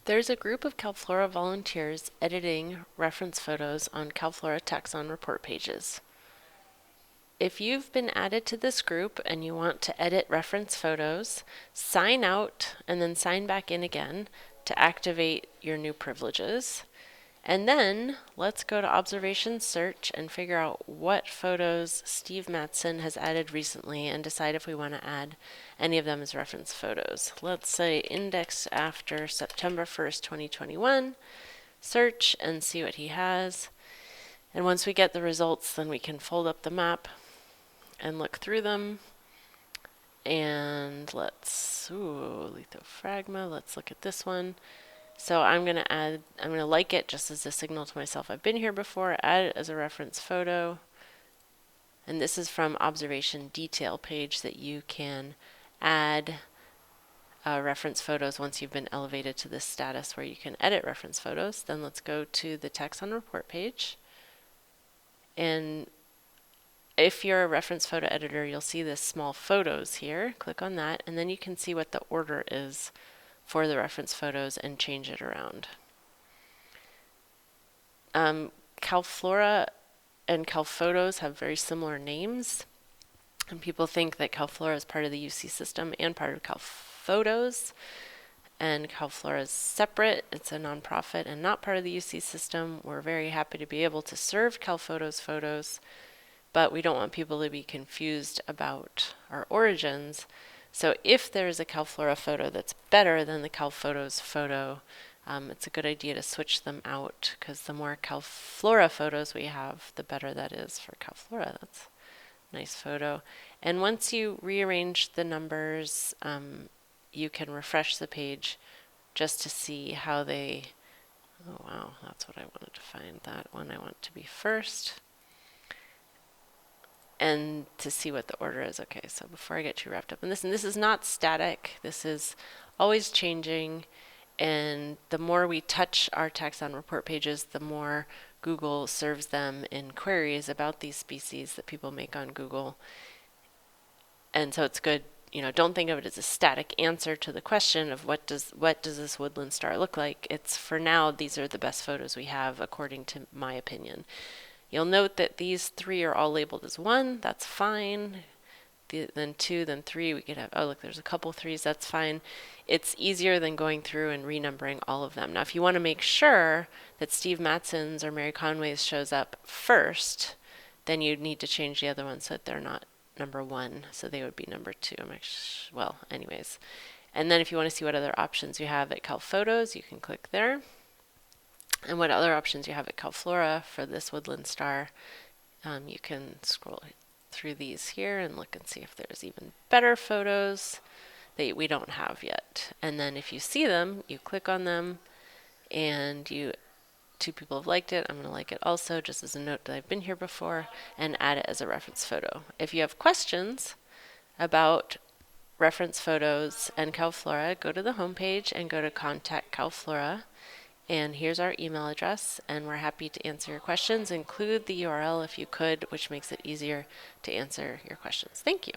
There's a group of Calflora volunteers editing reference photos on Calflora taxon report pages. If you've been added to this group and you want to edit reference photos, sign out and then sign back in again to activate your new privileges. And then let's go to observation search and figure out what photos Steve Matson has added recently and decide if we want to add any of them as reference photos. Let's say index after September 1st, 2021, search and see what he has. And once we get the results, then we can fold up the map and look through them. And let's, lithophragma, let's look at this one. So I'm going to like it just as a signal to myself I've been here before, add it as a reference photo. And this is from observation detail page that you can add reference photos once you've been elevated to this status where you can edit reference photos. Then let's go to the taxon report page. And if you're a reference photo editor, you'll see this small photos here. Click on that, and then you can see what the order is for the reference photos and change it around. Calflora and Calphotos have very similar names, and people think that Calflora is part of the UC system and part of Calphotos, and Calflora is separate. It's a nonprofit and not part of the UC system. We're very happy to be able to serve Calphotos photos, but we don't want people to be confused about our origins. So if there's a Calflora photo that's better than the Calphotos photo, it's a good idea to switch them out, because the more Calflora photos we have, the better that is for Calflora. That's a nice photo. And once you rearrange the numbers, you can refresh the page just to see how they, oh wow, that's what I wanted to find. That one I want to be first. And to see what the order is. Okay, so before I get too wrapped up in this, and this is not static, this is always changing, and the more we touch our taxon report pages, the more Google serves them in queries about these species that people make on Google. And so it's good, don't think of it as a static answer to the question of what does this woodland star look like. It's, for now, these are the best photos we have according to my opinion. You'll note that these three are all labeled as 1. That's fine. Then 2, then 3. We could have, oh look, there's a couple 3s. That's fine. It's easier than going through and renumbering all of them. Now, if you want to make sure that Steve Matson's or Mary Conway's shows up first, then you'd need to change the other ones so that they're not number 1. So they would be number 2. Well, anyways. And then if you want to see what other options you have at Calphotos, you can click there. And what other options you have at Calflora for this woodland star, you can scroll through these here and look and see if there's even better photos that we don't have yet. And then if you see them, you click on them, and 2 people have liked it. I'm going to like it also, just as a note that I've been here before, and add it as a reference photo. If you have questions about reference photos and Calflora, go to the homepage and go to Contact Calflora. And here's our email address, and we're happy to answer your questions. Include the URL if you could, which makes it easier to answer your questions. Thank you.